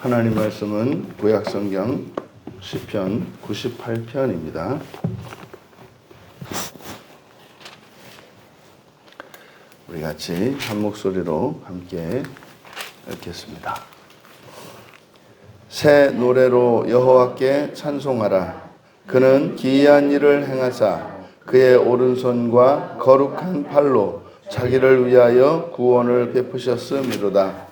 하나님 말씀은 구약성경 시편 98편입니다. 우리 같이 한 목소리로 함께 읽겠습니다. 새 노래로 여호와께 찬송하라. 그는 기이한 일을 행하사 그의 오른손과 거룩한 팔로 자기를 위하여 구원을 베푸셨음이로다.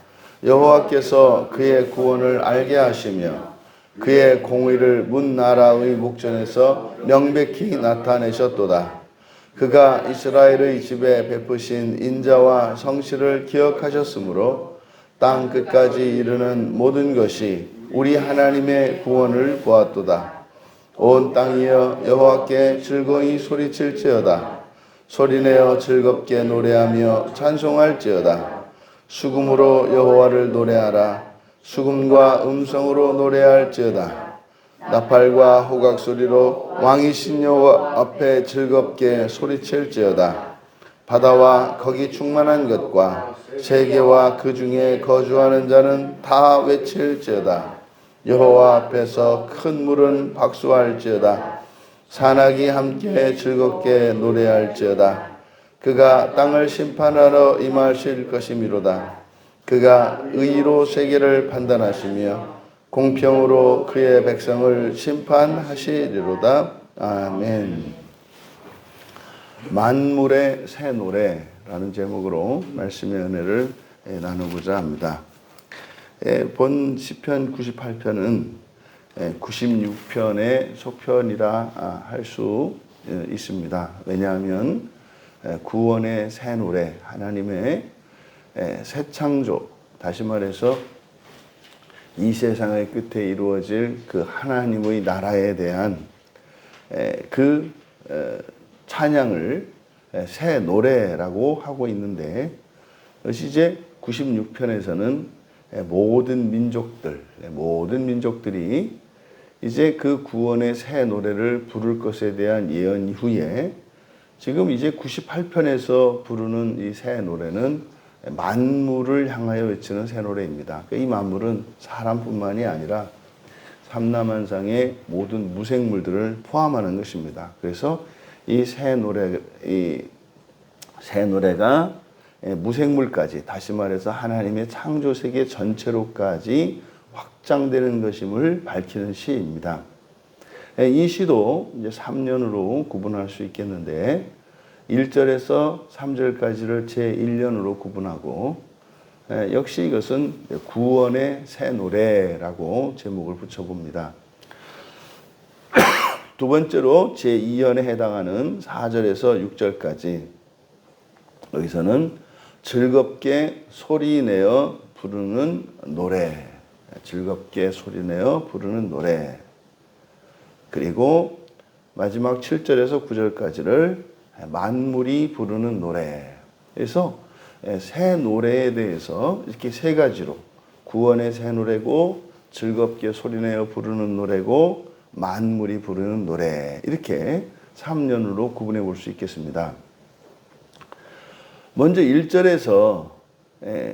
여호와께서 그의 구원을 알게 하시며 그의 공의를 문 나라의 목전에서 명백히 나타내셨도다. 그가 이스라엘의 집에 베푸신 인자와 성실을 기억하셨으므로 땅 끝까지 이르는 모든 것이 우리 하나님의 구원을 보았도다. 온 땅이여 여호와께 즐거이 소리칠지어다. 소리내어 즐겁게 노래하며 찬송할지어다. 수금으로 여호와를 노래하라. 수금과 음성으로 노래할지어다. 나팔과 호각 소리로 왕이신 여호와 앞에 즐겁게 소리칠지어다. 바다와 거기 충만한 것과 세계와 그 중에 거주하는 자는 다 외칠지어다. 여호와 앞에서 큰 물은 박수할지어다. 산악이 함께 즐겁게 노래할지어다. 그가 땅을 심판하러 임하실 것이미로다. 그가 의로 세계를 판단하시며 공평으로 그의 백성을 심판하시리로다. 아멘. 만물의 새 노래라는 제목으로 말씀의 은혜를 나누고자 합니다. 본 시편 98편은 96편의 속편이라 할 수 있습니다. 왜냐하면 구원의 새 노래, 하나님의 새 창조, 다시 말해서 이 세상의 끝에 이루어질 그 하나님의 나라에 대한 그 찬양을 새 노래라고 하고 있는데, 이제 96편에서는 모든 민족들이 이제 그 구원의 새 노래를 부를 것에 대한 예언 이후에 지금 이제 98편에서 부르는 이 새 노래는 만물을 향하여 외치는 새 노래입니다. 이 만물은 사람뿐만이 아니라 삼라만상의 모든 무생물들을 포함하는 것입니다. 그래서 이 새 노래가 무생물까지, 다시 말해서 하나님의 창조 세계 전체로까지 확장되는 것임을 밝히는 시입니다. 이 시도 이제 3년으로 구분할 수 있겠는데 1절에서 3절까지를 제1년으로 구분하고, 역시 이것은 구원의 새 노래라고 제목을 붙여봅니다. 두 번째로 제2년에 해당하는 4절에서 6절까지, 여기서는 즐겁게 소리내어 부르는 노래, 즐겁게 소리내어 부르는 노래. 그리고 마지막 7절에서 9절까지를 만물이 부르는 노래. 그래서 새 노래에 대해서 이렇게 세 가지로, 구원의 새 노래고, 즐겁게 소리내어 부르는 노래고, 만물이 부르는 노래, 이렇게 3년으로 구분해 볼 수 있겠습니다. 먼저 1절에서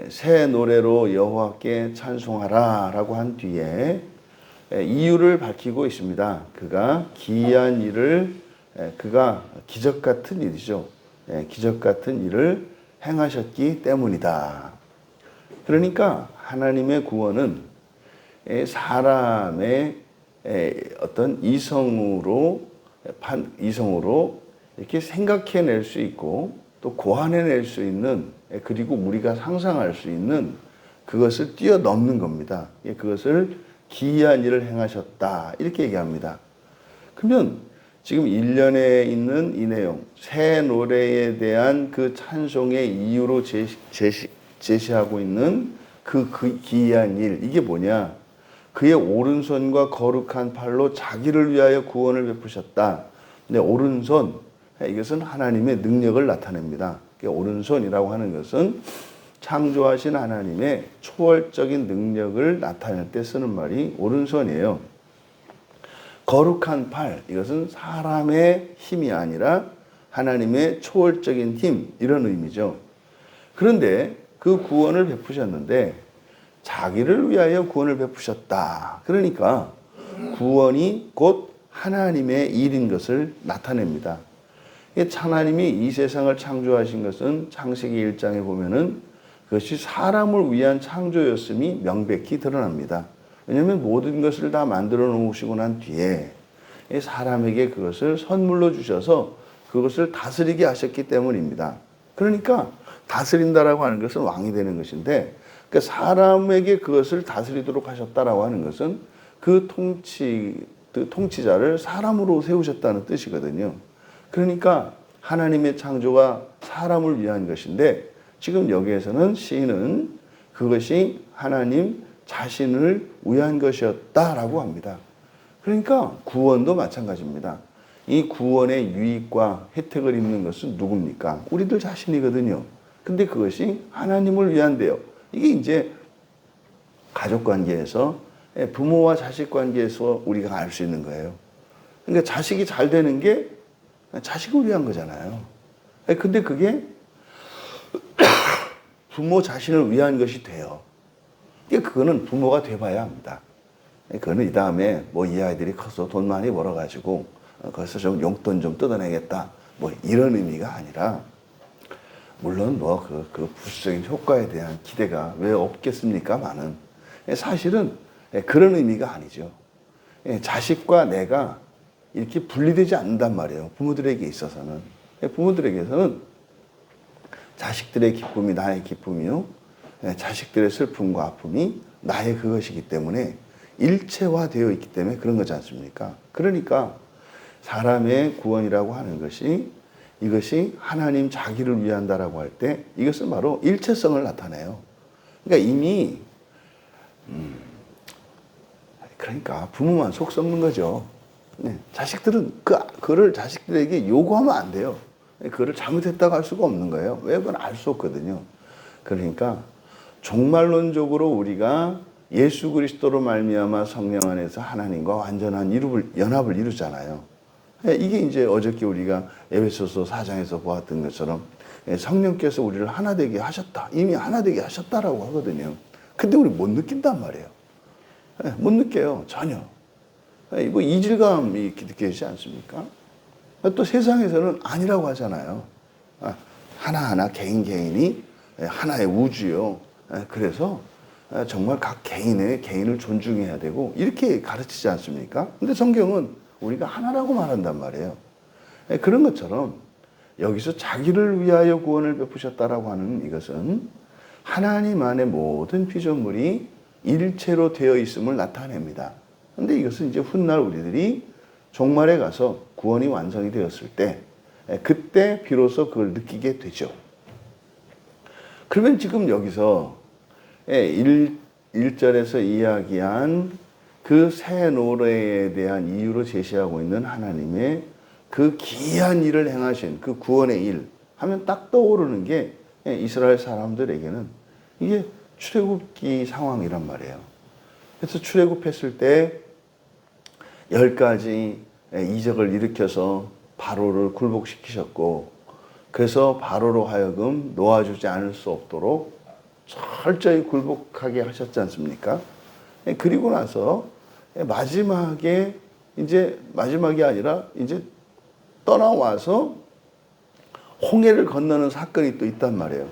새 노래로 여호와께 찬송하라 라고 한 뒤에 이유를 밝히고 있습니다. 그가 기이한 일을, 그가 기적 같은 일이죠. 기적 같은 일을 행하셨기 때문이다. 그러니까 하나님의 구원은 사람의 어떤 이성으로 이렇게 생각해낼 수 있고 또 고안해낼 수 있는, 그리고 우리가 상상할 수 있는 그것을 뛰어넘는 겁니다. 그것을 기이한 일을 행하셨다, 이렇게 얘기합니다. 그러면 지금 1년에 있는 이 내용, 새 노래에 대한 그 찬송의 이유로 제시하고 있는 그 기이한 일, 이게 뭐냐? 그의 오른손과 거룩한 팔로 자기를 위하여 구원을 베푸셨다. 근데 오른손, 이것은 하나님의 능력을 나타냅니다. 오른손이라고 하는 것은 창조하신 하나님의 초월적인 능력을 나타낼 때 쓰는 말이 오른손이에요. 거룩한 팔, 이것은 사람의 힘이 아니라 하나님의 초월적인 힘, 이런 의미죠. 그런데 그 구원을 베푸셨는데 자기를 위하여 구원을 베푸셨다. 그러니까 구원이 곧 하나님의 일인 것을 나타냅니다. 하나님이 이 세상을 창조하신 것은 창세기 1장에 보면은 그것이 사람을 위한 창조였음이 명백히 드러납니다. 왜냐하면 모든 것을 다 만들어 놓으시고 난 뒤에 사람에게 그것을 선물로 주셔서 그것을 다스리게 하셨기 때문입니다. 그러니까 다스린다라고 하는 것은 왕이 되는 것인데, 그러니까 사람에게 그것을 다스리도록 하셨다라고 하는 것은 그 통치자를 사람으로 세우셨다는 뜻이거든요. 그러니까 하나님의 창조가 사람을 위한 것인데, 지금 여기에서는 시인은 그것이 하나님 자신을 위한 것이었다라고 합니다. 그러니까 구원도 마찬가지입니다. 이 구원의 유익과 혜택을 입는 것은 누굽니까? 우리들 자신이거든요. 근데 그것이 하나님을 위한데요. 이게 이제 가족 관계에서, 부모와 자식 관계에서 우리가 알 수 있는 거예요. 그러니까 자식이 잘 되는 게 자식을 위한 거잖아요. 근데 그게 부모 자신을 위한 것이 돼요. 그거는 부모가 돼봐야 합니다. 그거는 이 다음에 뭐 이 아이들이 커서 돈 많이 벌어가지고 거기서 좀 용돈 좀 뜯어내겠다, 뭐 이런 의미가 아니라, 물론 뭐 그 부수적인 효과에 대한 기대가 왜 없겠습니까? 많은. 사실은 그런 의미가 아니죠. 자식과 내가 이렇게 분리되지 않는단 말이에요. 부모들에게 있어서는. 부모들에게서는 자식들의 기쁨이 나의 기쁨이요, 자식들의 슬픔과 아픔이 나의 그것이기 때문에 일체화되어 있기 때문에 그런 거지 않습니까? 그러니까 사람의 구원이라고 하는 것이, 이것이 하나님 자기를 위한다라고 할 때 이것은 바로 일체성을 나타내요. 그러니까 이미 그러니까 부모만 속 썩는 거죠. 자식들은 그거를 자식들에게 요구하면 안 돼요. 그거를 잘못했다고 할 수가 없는 거예요. 왜? 그건 알 수 없거든요. 그러니까 종말론적으로 우리가 예수 그리스도로 말미암아 성령 안에서 하나님과 완전한 연합을 이루잖아요. 이게 이제 어저께 우리가 에베소서 4장에서 보았던 것처럼 성령께서 우리를 하나 되게 하셨다. 이미 하나 되게 하셨다라고 하거든요. 근데 우리 못 느낀단 말이에요. 못 느껴요. 전혀. 뭐 이질감이 이렇게 느껴지지 않습니까? 또 세상에서는 아니라고 하잖아요. 하나하나 개인이 하나의 우주요. 그래서 정말 각 개인을 존중해야 되고 이렇게 가르치지 않습니까? 근데 성경은 우리가 하나라고 말한단 말이에요. 그런 것처럼 여기서 자기를 위하여 구원을 베푸셨다라고 하는 이것은 하나님 안에 모든 피조물이 일체로 되어 있음을 나타냅니다. 근데 이것은 이제 훗날 우리들이 종말에 가서 구원이 완성이 되었을 때, 그때 비로소 그걸 느끼게 되죠. 그러면 지금 여기서 1절에서 이야기한 그 새 노래에 대한 이유로 제시하고 있는 하나님의 그 기이한 일을 행하신 그 구원의 일 하면 딱 떠오르는 게 이스라엘 사람들에게는 이게 출애굽기 상황이란 말이에요. 그래서 출애굽했을 때 10가지 이적을 일으켜서 바로를 굴복시키셨고, 그래서 바로로 하여금 놓아주지 않을 수 없도록 철저히 굴복하게 하셨지 않습니까? 그리고 나서 마지막이 아니라 이제 떠나와서 홍해를 건너는 사건이 또 있단 말이에요.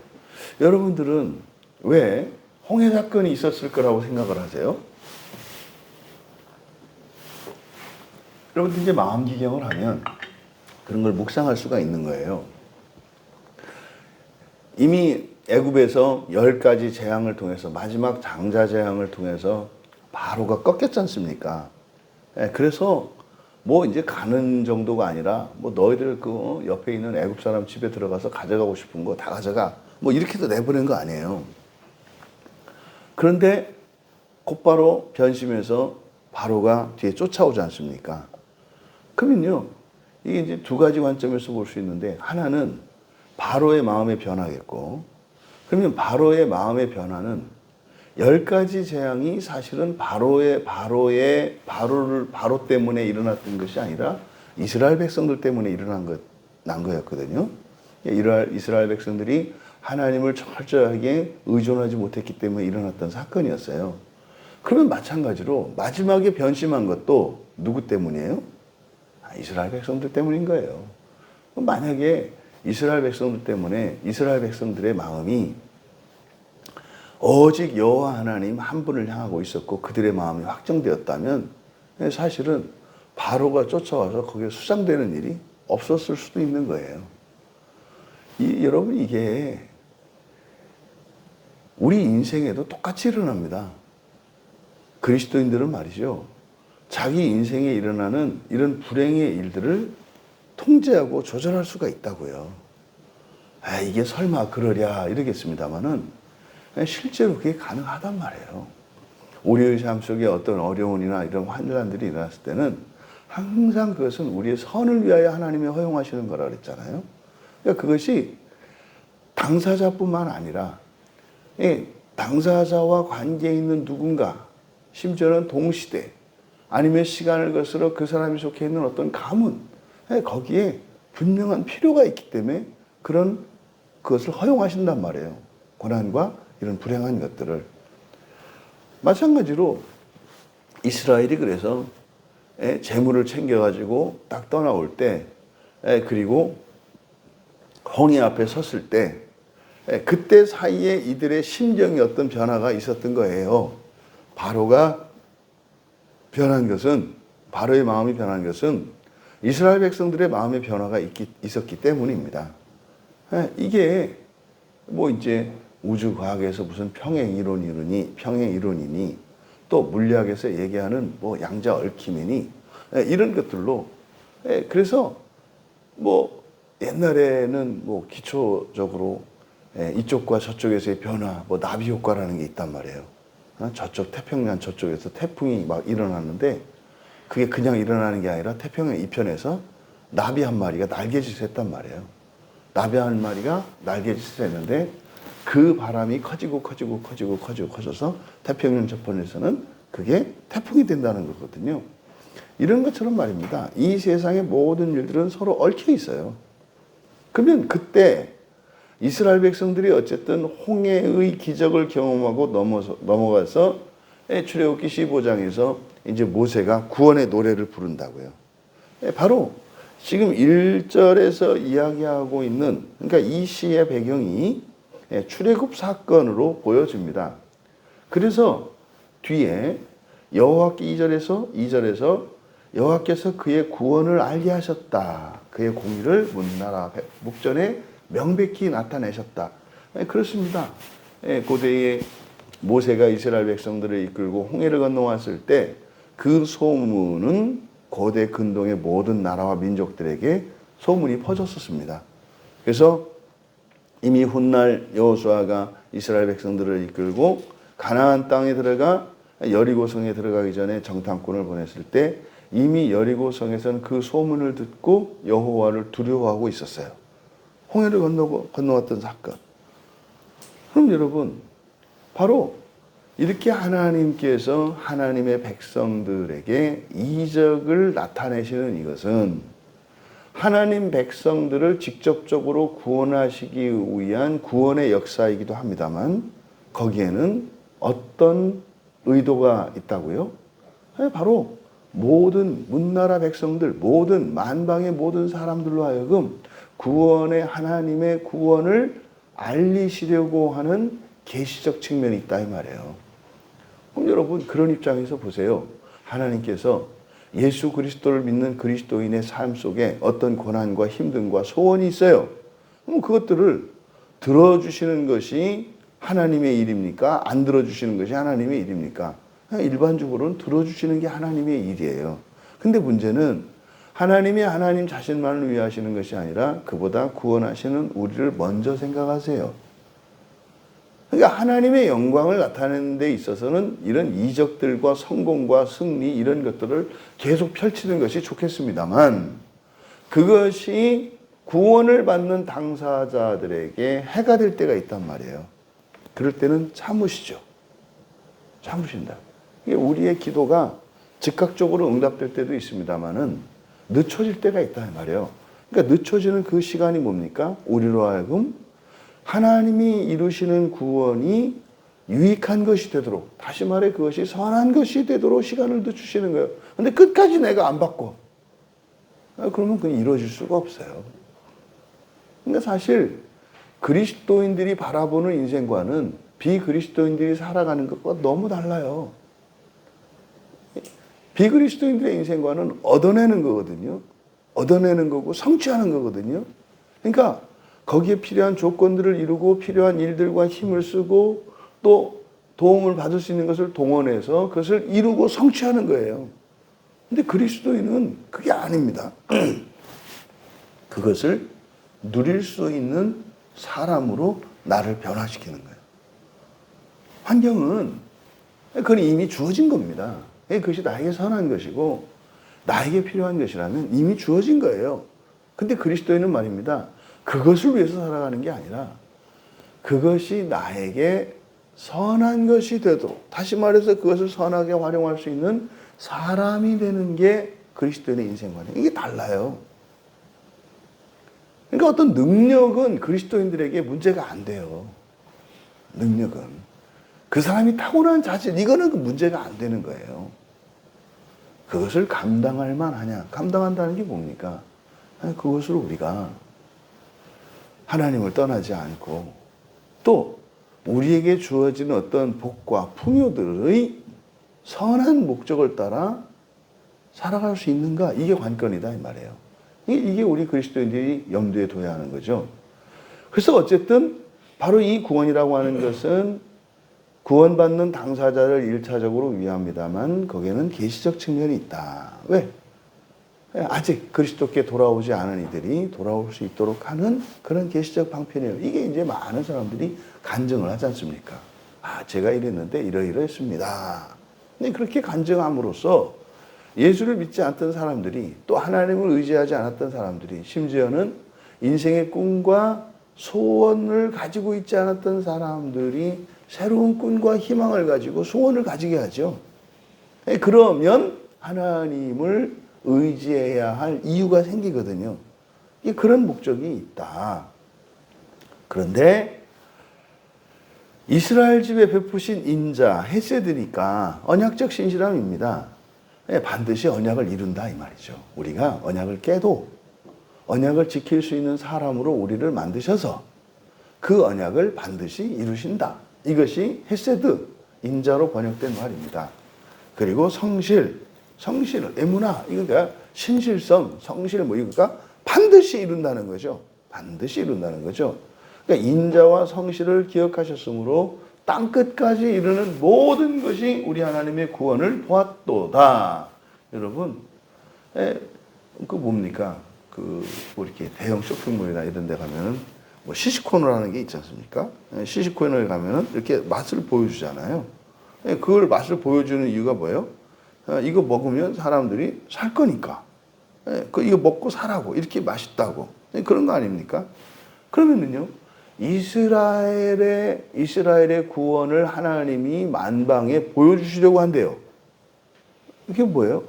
여러분들은 왜 홍해 사건이 있었을 거라고 생각을 하세요? 여러분들 이제 마음기경을 하면 그런 걸 묵상할 수가 있는 거예요. 이미 애굽에서 10가지 재앙을 통해서, 마지막 장자 재앙을 통해서 바로가 꺾였지 않습니까? 그래서 뭐 이제 가는 정도가 아니라 뭐 너희들 그 옆에 있는 애굽 사람 집에 들어가서 가져가고 싶은 거 다 가져가, 뭐 이렇게도 내보낸 거 아니에요. 그런데 곧바로 변심해서 바로가 뒤에 쫓아오지 않습니까? 그러면요, 이게 이제 두 가지 관점에서 볼 수 있는데, 하나는 바로의 마음의 변화겠고, 그러면 바로의 마음의 변화는 10가지 재앙이 사실은 바로 때문에 일어났던 것이 아니라 이스라엘 백성들 때문에 난 거였거든요. 이스라엘 백성들이 하나님을 철저하게 의존하지 못했기 때문에 일어났던 사건이었어요. 그러면 마찬가지로 마지막에 변심한 것도 누구 때문이에요? 이스라엘 백성들 때문인 거예요. 만약에 이스라엘 백성들 때문에 이스라엘 백성들의 마음이 오직 여호와 하나님 한 분을 향하고 있었고 그들의 마음이 확정되었다면 사실은 바로가 쫓아와서 거기에 수장되는 일이 없었을 수도 있는 거예요. 여러분, 이게 우리 인생에도 똑같이 일어납니다. 그리스도인들은 말이죠, 자기 인생에 일어나는 이런 불행의 일들을 통제하고 조절할 수가 있다고요. 이게 설마 그러랴 이러겠습니다만은 실제로 그게 가능하단 말이에요. 우리의 삶 속에 어떤 어려움이나 이런 환난들이 일어났을 때는 항상 그것은 우리의 선을 위하여 하나님이 허용하시는 거라 그랬잖아요. 그러니까 그것이 당사자뿐만 아니라 당사자와 관계 있는 누군가, 심지어는 동시대 아니면 시간을 거슬러 그 사람이 속해 있는 어떤 가문, 거기에 분명한 필요가 있기 때문에 그것을 허용하신단 말이에요. 고난과 이런 불행한 것들을. 마찬가지로 이스라엘이 그래서 재물을 챙겨가지고 딱 떠나올 때, 그리고 홍해 앞에 섰을 때, 그때 사이에 이들의 심정이 어떤 변화가 있었던 거예요. 바로의 마음이 변한 것은 이스라엘 백성들의 마음의 변화가 있었기 때문입니다. 이게 이제 우주과학에서 무슨 평행 이론이니 또 물리학에서 얘기하는 양자 얽힘이니 이런 것들로, 그래서 옛날에는 기초적으로 이쪽과 저쪽에서의 변화, 나비 효과라는 게 있단 말이에요. 저쪽 태평양 저쪽에서 태풍이 막 일어났는데 그게 그냥 일어나는 게 아니라 태평양 이편에서 나비 한 마리가 날개짓을 했단 말이에요. 나비 한 마리가 날개짓을 했는데 그 바람이 커져서 태평양 저편에서는 그게 태풍이 된다는 거거든요. 이런 것처럼 말입니다. 이 세상의 모든 일들은 서로 얽혀 있어요. 그러면 그때 이스라엘 백성들이 어쨌든 홍해의 기적을 경험하고 넘어가서 출애굽기 15장에서 이제 모세가 구원의 노래를 부른다고요. 바로 지금 1절에서 이야기하고 있는, 그러니까 이 시의 배경이 출애굽 사건으로 보여집니다. 그래서 뒤에 여호와께 2절에서 여호와께서 그의 구원을 알게 하셨다. 그의 공의를 문나라 목전에 명백히 나타내셨다. 그렇습니다. 고대에 모세가 이스라엘 백성들을 이끌고 홍해를 건너왔을 때 그 소문은 고대 근동의 모든 나라와 민족들에게 소문이 퍼졌었습니다. 그래서 이미 훗날 여호수아가 이스라엘 백성들을 이끌고 가나안 땅에 들어가 여리고성에 들어가기 전에 정탐꾼을 보냈을 때 이미 여리고성에서는 그 소문을 듣고 여호와를 두려워하고 있었어요. 홍해를 건너왔던 사건. 그럼 여러분, 바로 이렇게 하나님께서 하나님의 백성들에게 이적을 나타내시는 이것은 하나님 백성들을 직접적으로 구원하시기 위한 구원의 역사이기도 합니다만 거기에는 어떤 의도가 있다고요? 바로 모든 문나라 백성들, 모든 만방의 모든 사람들로 하여금 구원의 하나님의 구원을 알리시려고 하는 계시적 측면이 있다 이 말이에요. 그럼 여러분, 그런 입장에서 보세요. 하나님께서 예수 그리스도를 믿는 그리스도인의 삶 속에 어떤 고난과 힘듦과 소원이 있어요. 그럼 그것들을 들어주시는 것이 하나님의 일입니까? 안 들어주시는 것이 하나님의 일입니까? 일반적으로는 들어주시는 게 하나님의 일이에요. 근데 문제는 하나님이 하나님 자신만을 위하시는 것이 아니라 그보다 구원하시는 우리를 먼저 생각하세요. 그러니까 하나님의 영광을 나타내는 데 있어서는 이런 이적들과 성공과 승리 이런 것들을 계속 펼치는 것이 좋겠습니다만 그것이 구원을 받는 당사자들에게 해가 될 때가 있단 말이에요. 그럴 때는 참으시죠. 참으신다. 우리의 기도가 즉각적으로 응답될 때도 있습니다만은 늦춰질 때가 있다 말이에요. 그러니까 늦춰지는 그 시간이 뭡니까? 우리로 하여금 하나님이 이루시는 구원이 유익한 것이 되도록, 다시 말해 그것이 선한 것이 되도록 시간을 더 주시는 거예요. 근데 끝까지 내가 안 바꿔. 그러면 그건 이루어질 수가 없어요. 그러니까 사실 그리스도인들이 바라보는 인생과는 비그리스도인들이 살아가는 것과 너무 달라요. 비그리스도인들의 인생과는 얻어내는 거거든요. 얻어내는 거고 성취하는 거거든요. 그러니까 거기에 필요한 조건들을 이루고 필요한 일들과 힘을 쓰고 또 도움을 받을 수 있는 것을 동원해서 그것을 이루고 성취하는 거예요. 근데 그리스도인은 그게 아닙니다. 그것을 누릴 수 있는 사람으로 나를 변화시키는 거예요. 환경은 그건 이미 주어진 겁니다. 그것이 나에게 선한 것이고 나에게 필요한 것이라면 이미 주어진 거예요. 근데 그리스도인은 말입니다. 그것을 위해서 살아가는 게 아니라 그것이 나에게 선한 것이 되도록, 다시 말해서 그것을 선하게 활용할 수 있는 사람이 되는 게 그리스도인의 인생관이에요. 이게 달라요. 그러니까 어떤 능력은 그리스도인들에게 문제가 안 돼요. 능력은. 그 사람이 타고난 자질, 이거는 그 문제가 안 되는 거예요. 그것을 감당할 만하냐. 감당한다는 게 뭡니까? 그것을 우리가 하나님을 떠나지 않고 또 우리에게 주어지는 어떤 복과 풍요들의 선한 목적을 따라 살아갈 수 있는가? 이게 관건이다 이 말이에요. 이게 우리 그리스도인들이 염두에 둬야 하는 거죠. 그래서 어쨌든 바로 이 구원이라고 하는 것은 구원받는 당사자를 1차적으로 위합니다만 거기에는 계시적 측면이 있다. 왜? 아직 그리스도께 돌아오지 않은 이들이 돌아올 수 있도록 하는 그런 계시적 방편이에요. 이게 이제 많은 사람들이 간증을 하지 않습니까? 아, 제가 이랬는데 이러이러했습니다. 근데 그렇게 간증함으로써 예수를 믿지 않던 사람들이 또 하나님을 의지하지 않았던 사람들이 심지어는 인생의 꿈과 소원을 가지고 있지 않았던 사람들이 새로운 꿈과 희망을 가지고 소원을 가지게 하죠. 그러면 하나님을 의지해야 할 이유가 생기거든요. 그런 목적이 있다. 그런데 이스라엘 집에 베푸신 인자, 헤세드니까 언약적 신실함입니다. 반드시 언약을 이룬다 이 말이죠. 우리가 언약을 깨도 언약을 지킬 수 있는 사람으로 우리를 만드셔서 그 언약을 반드시 이루신다. 이것이 헤세드, 인자로 번역된 말입니다. 그리고 성실을 에무나, 이거가 신실성, 성실 이거가 반드시 이룬다는 거죠. 반드시 이룬다는 거죠. 그러니까 인자와 성실을 기억하셨으므로 땅 끝까지 이르는 모든 것이 우리 하나님의 구원을 보았도다. 여러분, 그 뭡니까? 뭐 이렇게 대형 쇼핑몰이나 이런 데 가면은 뭐 시식코너라는 게 있지 않습니까? 시식코너에 가면은 이렇게 맛을 보여주잖아요. 그걸 맛을 보여주는 이유가 뭐예요? 이거 먹으면 사람들이 살 거니까. 이거 먹고 사라고. 이렇게 맛있다고. 그런 거 아닙니까? 그러면은요, 이스라엘의 구원을 하나님이 만방에 보여주시려고 한대요. 이게 뭐예요?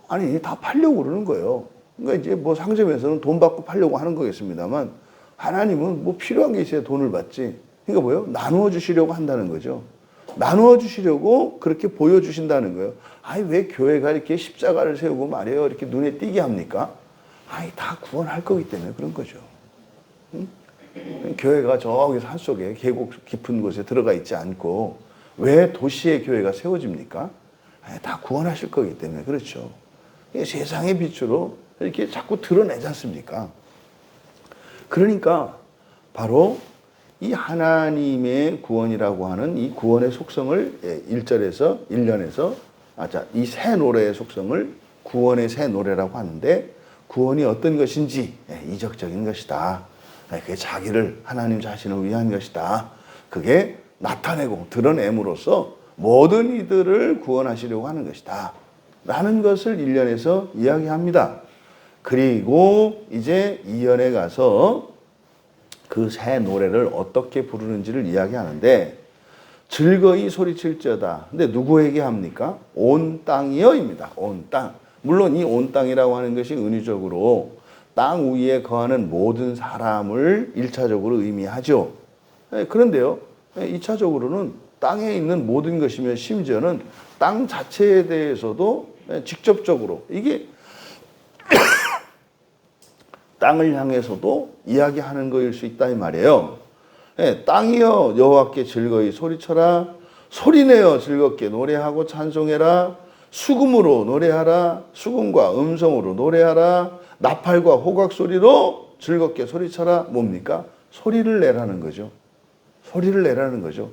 아니, 다 팔려고 그러는 거예요. 그러니까 이제 뭐 상점에서는 돈 받고 팔려고 하는 거겠습니다만, 하나님은 뭐 필요한 게 있어야 돈을 받지. 그러니까 뭐예요? 나누어 주시려고 한다는 거죠. 나누어 주시려고 그렇게 보여주신다는 거예요. 아니, 왜 교회가 이렇게 십자가를 세우고 말이에요. 이렇게 눈에 띄게 합니까? 아니, 다 구원할 거기 때문에 그런 거죠. 응? 교회가 저기 산속에 계곡 깊은 곳에 들어가 있지 않고 왜 도시에 교회가 세워집니까? 아니, 다 구원하실 거기 때문에 그렇죠. 세상의 빛으로 이렇게 자꾸 드러내지 않습니까? 그러니까 바로 이 하나님의 구원이라고 하는 이 구원의 속성을 1년에서 이 새 노래의 속성을 구원의 새 노래라고 하는데, 구원이 어떤 것인지 이적적인 것이다. 그게 자기를, 하나님 자신을 위한 것이다. 그게 나타내고 드러냄으로써 모든 이들을 구원하시려고 하는 것이다. 라는 것을 1년에서 이야기합니다. 그리고 이제 2년에 가서 그 새 노래를 어떻게 부르는지를 이야기하는데, 즐거이 소리칠지어다. 근데 누구에게 합니까? 온 땅이여입니다. 온 땅. 물론 이 온 땅이라고 하는 것이 은유적으로 땅 위에 거하는 모든 사람을 1차적으로 의미하죠. 그런데요, 2차적으로는 땅에 있는 모든 것이며 심지어는 땅 자체에 대해서도 직접적으로 이게 땅을 향해서도 이야기하는 것일 수 있다 이 말이에요. 땅이여 여호와께 즐거이 소리쳐라. 소리내어 즐겁게 노래하고 찬송해라. 수금으로 노래하라. 수금과 음성으로 노래하라. 나팔과 호각 소리로 즐겁게 소리쳐라. 뭡니까? 소리를 내라는 거죠. 소리를 내라는 거죠.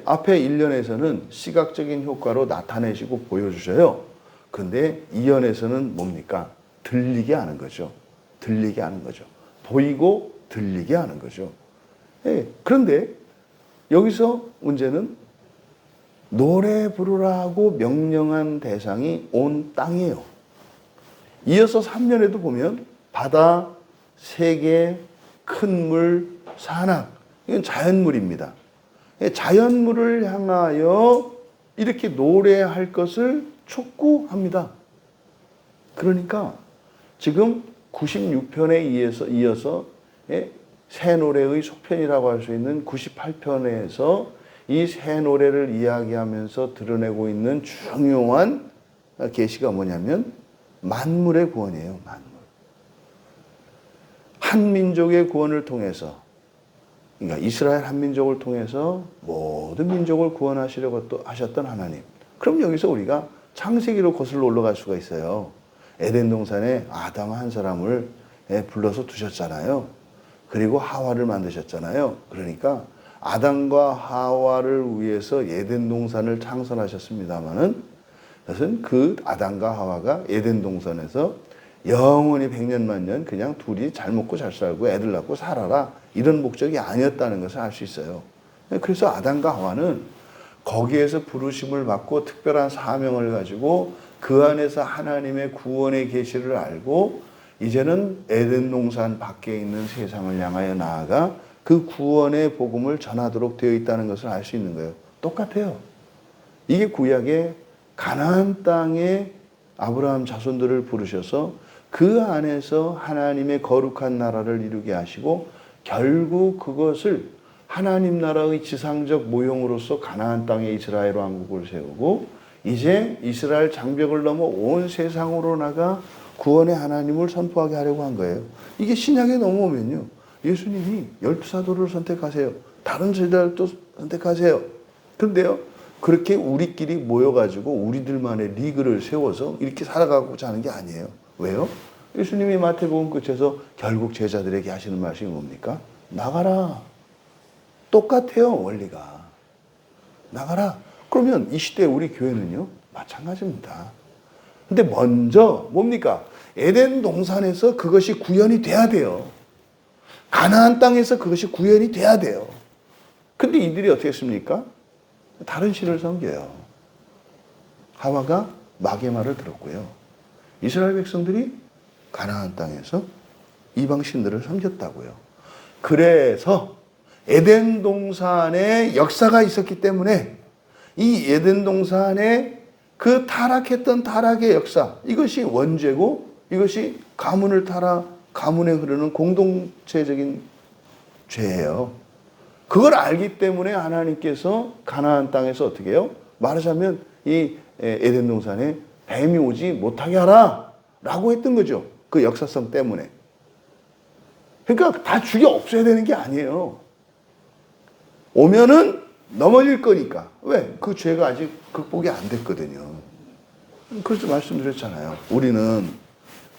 앞에 1년에서는 시각적인 효과로 나타내시고 보여주셔요. 근데 2년에서는 뭡니까? 들리게 하는 거죠. 들리게 하는 거죠. 보이고 들리게 하는 거죠. 그런데 여기서 문제는 노래 부르라고 명령한 대상이 온 땅이에요. 이어서 3년에도 보면 바다, 세계, 큰 물, 산악, 이건 자연물입니다. 자연물을 향하여 이렇게 노래할 것을 촉구합니다. 그러니까 지금 96편에 이어서 새 노래의 속편이라고 할 수 있는 98편에서 이 새 노래를 이야기하면서 드러내고 있는 중요한 계시가 뭐냐면 만물의 구원이에요. 만물. 한 민족의 구원을 통해서, 그러니까 이스라엘 한 민족을 통해서 모든 민족을 구원하시려고 또 하셨던 하나님. 그럼 여기서 우리가 창세기로 거슬러 올라갈 수가 있어요. 에덴 동산에 아담 한 사람을 불러서 두셨잖아요. 그리고 하와를 만드셨잖아요. 그러니까 아담과 하와를 위해서 에덴 동산을 창설하셨습니다마는 그것은 그 아담과 하와가 에덴 동산에서 영원히 100년 만년 그냥 둘이 잘 먹고 잘 살고 애들 낳고 살아라 이런 목적이 아니었다는 것을 알 수 있어요. 그래서 아담과 하와는 거기에서 부르심을 받고 특별한 사명을 가지고 그 안에서 하나님의 구원의 계시를 알고 이제는 에덴 동산 밖에 있는 세상을 향하여 나아가 그 구원의 복음을 전하도록 되어 있다는 것을 알 수 있는 거예요. 똑같아요. 이게 구약의 가나안 땅에 아브라함 자손들을 부르셔서 그 안에서 하나님의 거룩한 나라를 이루게 하시고 결국 그것을 하나님 나라의 지상적 모형으로서 가나안 땅에 이스라엘 왕국을 세우고 이제 이스라엘 장벽을 넘어 온 세상으로 나가 구원의 하나님을 선포하게 하려고 한 거예요. 이게 신약에 넘어오면요. 예수님이 12사도를 선택하세요. 다른 제자들도 선택하세요. 그런데요. 그렇게 우리끼리 모여가지고 우리들만의 리그를 세워서 이렇게 살아가고자 하는 게 아니에요. 왜요? 예수님이 마태복음 끝에서 결국 제자들에게 하시는 말씀이 뭡니까? 나가라. 똑같아요. 원리가. 나가라. 그러면 이 시대 우리 교회는요. 마찬가지입니다. 근데 먼저 뭡니까? 에덴 동산에서 그것이 구현이 돼야 돼요. 가나안 땅에서 그것이 구현이 돼야 돼요. 근데 이들이 어떻게 했습니까? 다른 신을 섬겨요. 하와가 마귀의 말을 들었고요. 이스라엘 백성들이 가나안 땅에서 이방 신들을 섬겼다고요. 그래서 에덴 동산에 역사가 있었기 때문에 이 에덴 동산에 그 타락했던 타락의 역사, 이것이 원죄고 이것이 가문을 따라 가문에 흐르는 공동체적인 죄예요. 그걸 알기 때문에 하나님께서 가나안 땅에서 어떻게 해요? 말하자면 이 에덴 동산에 뱀이 오지 못하게 하라 라고 했던 거죠. 그 역사성 때문에. 그러니까 다 죽여 없애야 되는 게 아니에요. 오면은 넘어질 거니까. 왜? 그 죄가 아직 극복이 안 됐거든요. 그래서 말씀드렸잖아요. 우리는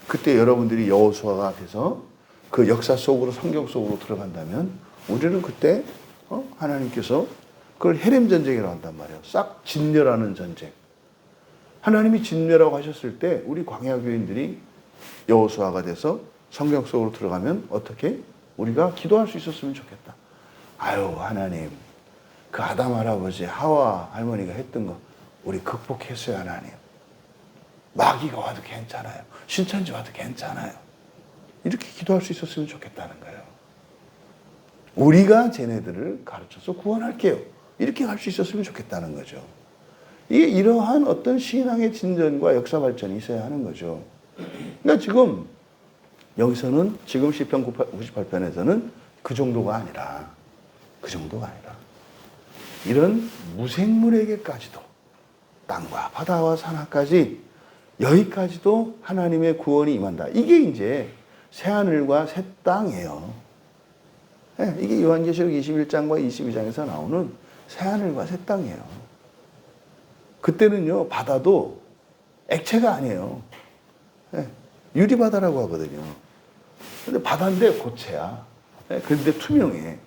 그때 여러분들이 여호수아가 돼서 그 역사 속으로 성경 속으로 들어간다면 우리는 그때 하나님께서 그걸 헤렘 전쟁이라고 한단 말이에요. 싹 진멸하는 전쟁. 하나님이 진멸하고 하셨을 때 우리 광야 교인들이 여호수아가 돼서 성경 속으로 들어가면 어떻게? 우리가 기도할 수 있었으면 좋겠다. 아유 하나님 그 아담 할아버지 하와 할머니가 했던 거 우리 극복했어요 하나님. 마귀가 와도 괜찮아요. 신천지 와도 괜찮아요. 이렇게 기도할 수 있었으면 좋겠다는 거예요. 우리가 쟤네들을 가르쳐서 구원할게요. 이렇게 할 수 있었으면 좋겠다는 거죠. 이게 이러한 어떤 신앙의 진전과 역사 발전이 있어야 하는 거죠. 그러니까 지금 여기서는 지금 시편 98편에서는 그 정도가 아니라 그 정도가 아니라 이런 무생물에게까지도 땅과 바다와 산하까지 여기까지도 하나님의 구원이 임한다. 이게 이제 새하늘과 새 땅이에요. 네, 이게 요한계시록 21장과 22장에서 나오는 새하늘과 새 땅이에요. 그때는요, 바다도 액체가 아니에요. 네, 유리바다라고 하거든요. 근데 바다인데 고체야. 네, 그런데 투명해.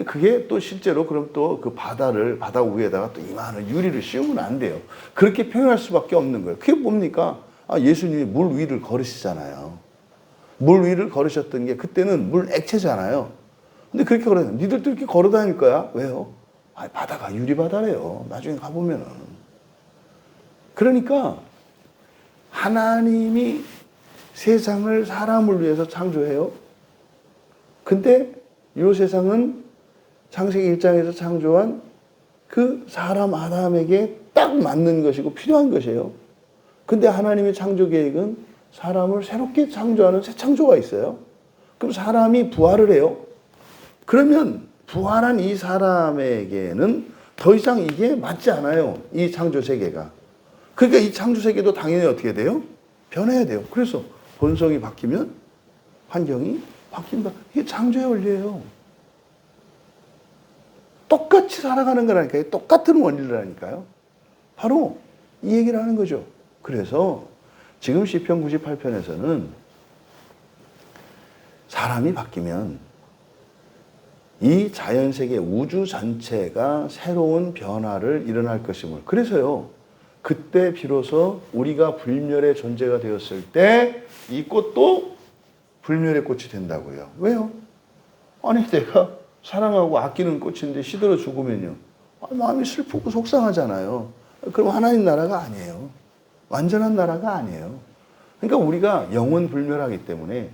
그게 또 실제로 그럼 또 그 바다 위에다가 또 이만한 유리를 씌우면 안 돼요. 그렇게 표현할 수밖에 없는 거예요. 그게 뭡니까? 예수님이 물 위를 걸으시잖아요. 물 위를 걸으셨던 게 그때는 물 액체잖아요. 근데 그렇게 걸어요. 니들도 이렇게 걸어 다닐 거야? 왜요? 바다가 유리바다래요. 나중에 가보면은. 그러니까 하나님이 세상을 사람을 위해서 창조해요. 근데 이 세상은 창세기 1장에서 창조한 그 사람 아담에게 딱 맞는 것이고 필요한 것이에요. 근데 하나님의 창조 계획은 사람을 새롭게 창조하는 새 창조가 있어요. 그럼 사람이 부활을 해요. 그러면 부활한 이 사람에게는 더 이상 이게 맞지 않아요. 이 창조 세계가. 그러니까 이 창조 세계도 당연히 어떻게 돼요? 변해야 돼요. 그래서 본성이 바뀌면 환경이 바뀐다. 이게 창조의 원리예요. 똑같이 살아가는 거라니까요. 똑같은 원리라니까요. 바로 이 얘기를 하는 거죠. 그래서 지금 시편 98편에서는 사람이 바뀌면 이 자연세계 우주 전체가 새로운 변화를 일어날 것임을. 그래서요. 그때 비로소 우리가 불멸의 존재가 되었을 때 이 꽃도 불멸의 꽃이 된다고요. 왜요? 아니 내가 사랑하고 아끼는 꽃인데 시들어 죽으면요. 마음이 슬프고 속상하잖아요. 그럼 하나님 나라가 아니에요. 완전한 나라가 아니에요. 그러니까 우리가 영원 불멸하기 때문에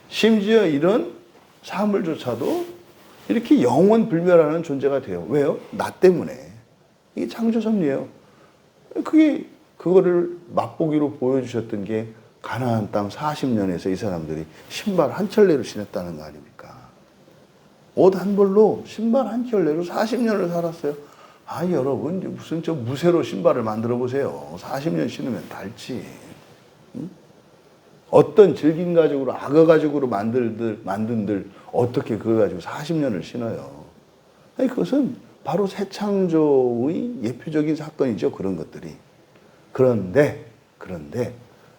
심지어 이런 사물조차도 이렇게 영원 불멸하는 존재가 돼요. 왜요? 나 때문에. 이게 창조 섭리예요. 그거를 맛보기로 보여주셨던 게 가나안 땅 40년에서 이 사람들이 신발 한 켤레로 신었다는 거 아닙니까? 옷 한 벌로 신발 한 켤레로 40년을 살았어요. 여러분 무슨 저 무쇠로 신발을 만들어 보세요. 40년 신으면 닳지. 응? 어떤 질긴 가죽으로 악어 가죽으로 만든들 어떻게 그거 가지고 40년을 신어요. 그것은 바로 새 창조의 예표적인 사건이죠. 그런 것들이. 그런데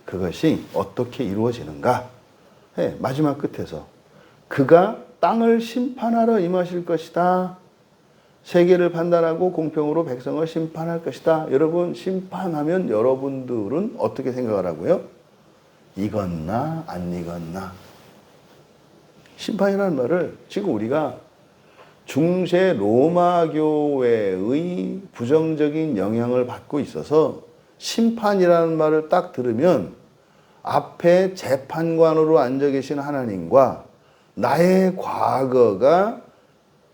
그것이 어떻게 이루어지는가? 마지막 끝에서 그가 땅을 심판하러 임하실 것이다. 세계를 판단하고 공평으로 백성을 심판할 것이다. 여러분, 심판하면 여러분들은 어떻게 생각을 하고요? 익었나 안 익었나? 심판이라는 말을 지금 우리가 중세 로마 교회의 부정적인 영향을 받고 있어서 심판이라는 말을 딱 들으면 앞에 재판관으로 앉아 계신 하나님과 나의 과거가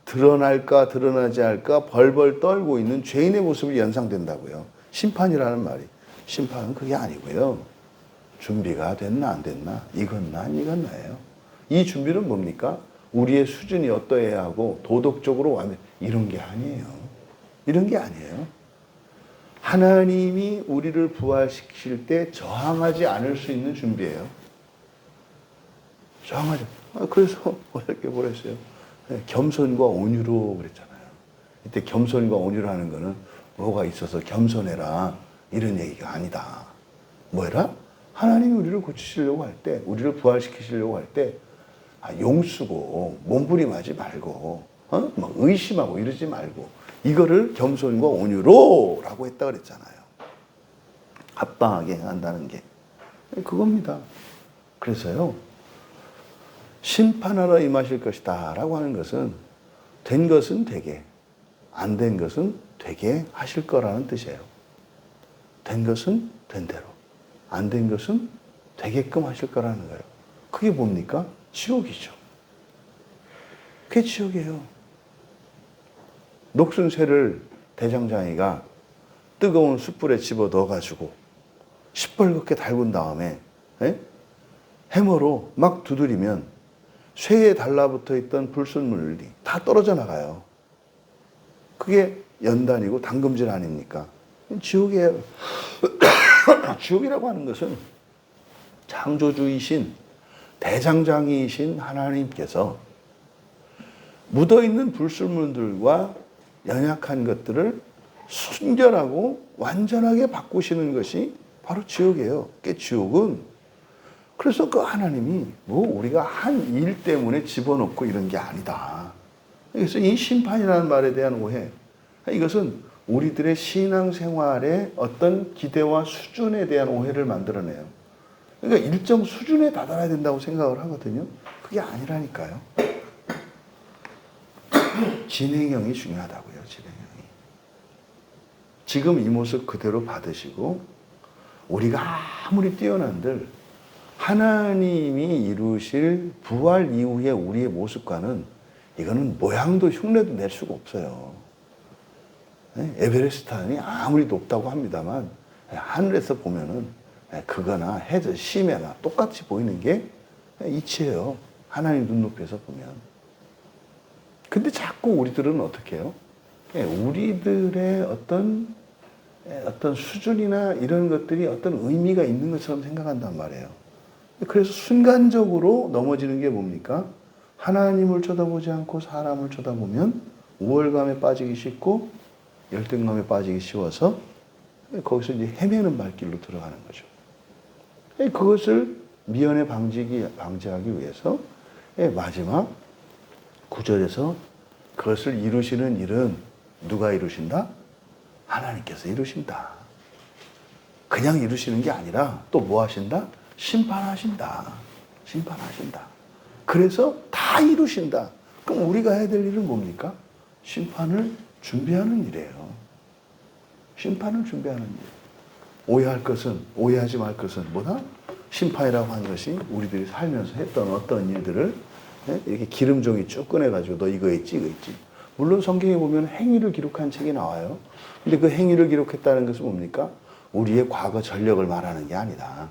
드러날까 드러나지 않을까 벌벌 떨고 있는 죄인의 모습이 연상된다고요. 심판이라는 말이. 심판은 그게 아니고요. 준비가 됐나 안 됐나, 익었나 안 익었나예요. 이 준비는 뭡니까? 우리의 수준이 어떠해야 하고 도덕적으로 완전 이런 게 아니에요. 이런 게 아니에요. 하나님이 우리를 부활시킬 때 저항하지 않을 수 있는 준비예요. 저항하지. 그래서 어저께 뭐랬어요? 겸손과 온유로 그랬잖아요. 이때 겸손과 온유로 하는 거는 뭐가 있어서 겸손해라 이런 얘기가 아니다. 뭐라? 하나님이 우리를 고치시려고 할 때, 우리를 부활시키시려고 할 때 용쓰고 몸부림하지 말고 막 의심하고 이러지 말고 이거를 겸손과 온유로라고 했다 그랬잖아요. 합당하게 한다는 게 그겁니다. 그래서요. 심판하러 임하실 것이다 라고 하는 것은 된 것은 되게, 안 된 것은 되게 하실 거라는 뜻이에요. 된 것은 된 대로, 안 된 것은 되게끔 하실 거라는 거예요. 그게 뭡니까? 지옥이죠. 그게 지옥이에요. 녹슨 쇠를 대장장이가 뜨거운 숯불에 집어 넣어가지고 시뻘겋게 달군 다음에 해머로 막 두드리면 쇠에 달라붙어 있던 불순물이 다 떨어져 나가요. 그게 연단이고 당금질 아닙니까? 지옥이에요. 지옥이라고 하는 것은 창조주이신 대장장이이신 하나님께서 묻어있는 불순물들과 연약한 것들을 순결하고 완전하게 바꾸시는 것이 바로 지옥이에요. 지옥은 그래서 그 하나님이 뭐 우리가 한 일 때문에 집어넣고 이런 게 아니다. 그래서 이 심판이라는 말에 대한 오해, 이것은 우리들의 신앙생활의 어떤 기대와 수준에 대한 오해를 만들어내요. 그러니까 일정 수준에 다다라야 된다고 생각을 하거든요. 그게 아니라니까요. 진행형이 중요하다고요. 진행형이. 지금 이 모습 그대로 받으시고 우리가 아무리 뛰어난들 하나님이 이루실 부활 이후의 우리의 모습과는 이거는 모양도 흉내도 낼 수가 없어요. 에베레스트산이 아무리 높다고 합니다만 하늘에서 보면은 그거나 해저 심해나 똑같이 보이는 게 이치예요. 하나님 눈높이에서 보면. 근데 자꾸 우리들은 어떻게 해요? 우리들의 어떤 수준이나 이런 것들이 어떤 의미가 있는 것처럼 생각한단 말이에요. 그래서 순간적으로 넘어지는 게 뭡니까? 하나님을 쳐다보지 않고 사람을 쳐다보면 우월감에 빠지기 쉽고 열등감에 빠지기 쉬워서 거기서 이제 헤매는 발길로 들어가는 거죠. 그것을 미연에 방지하기 위해서 마지막 9절에서 그것을 이루시는 일은 누가 이루신다? 하나님께서 이루신다. 그냥 이루시는 게 아니라 또 뭐 하신다? 심판하신다. 심판하신다. 그래서 다 이루신다. 그럼 우리가 해야 될 일은 뭡니까? 심판을 준비하는 일이에요. 심판을 준비하는 일. 오해하지 말 것은 뭐다? 심판이라고 하는 것이 우리들이 살면서 했던 어떤 일들을 이렇게 기름종이 쭉 꺼내가지고 너 이거 했지, 이거 했지. 물론 성경에 보면 행위를 기록한 책이 나와요. 근데 그 행위를 기록했다는 것은 뭡니까? 우리의 과거 전력을 말하는 게 아니다.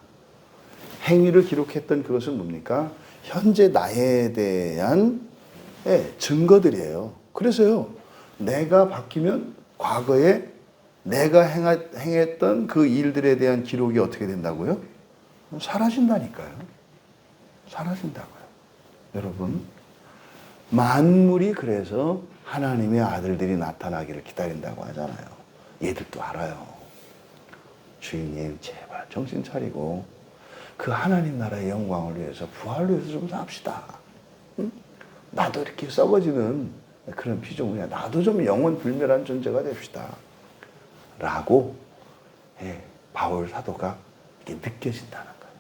행위를 기록했던 그것은 뭡니까? 현재 나에 대한 증거들이에요. 그래서요, 내가 바뀌면 과거에 내가 행했던 그 일들에 대한 기록이 어떻게 된다고요? 사라진다니까요. 사라진다고요. 여러분, 만물이 그래서 하나님의 아들들이 나타나기를 기다린다고 하잖아요. 얘들도 알아요. 주인님, 제발 정신 차리고 그 하나님 나라의 영광을 위해서, 부활을 위해서 좀 삽시다. 응? 나도 이렇게 썩어지는 그런 피조물이야. 나도 좀 영원 불멸한 존재가 됩시다. 라고 바울 사도가 이렇게 느껴진다는 거예요.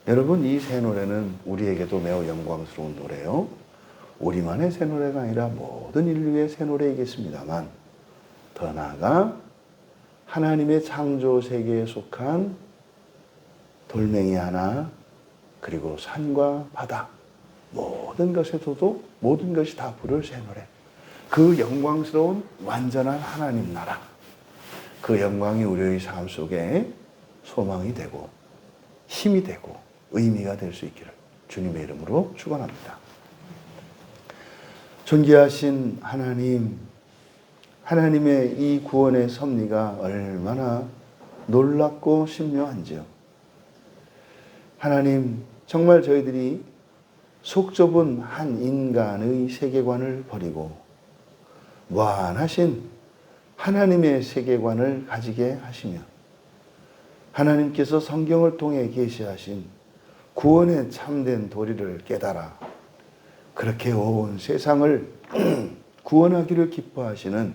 여러분, 이 새 노래는 우리에게도 매우 영광스러운 노래요. 우리만의 새 노래가 아니라 모든 인류의 새 노래이겠습니다만, 더 나아가 하나님의 창조 세계에 속한 돌멩이 하나, 그리고 산과 바다, 모든 것에서도 모든 것이 다 부를 새 노래. 그 영광스러운 완전한 하나님 나라, 그 영광이 우리의 삶 속에 소망이 되고 힘이 되고 의미가 될 수 있기를 주님의 이름으로 축원합니다. 존귀하신 하나님, 하나님의 이 구원의 섭리가 얼마나 놀랍고 신묘한지요. 하나님, 정말 저희들이 속 좁은 한 인간의 세계관을 버리고 무한하신 하나님의 세계관을 가지게 하시며, 하나님께서 성경을 통해 계시하신 구원의 참된 도리를 깨달아 그렇게 온 세상을 구원하기를 기뻐하시는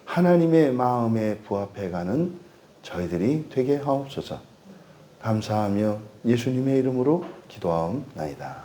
하나님의 마음에 부합해가는 저희들이 되게 하옵소서. 감사하며 예수님의 이름으로 기도하옵나이다.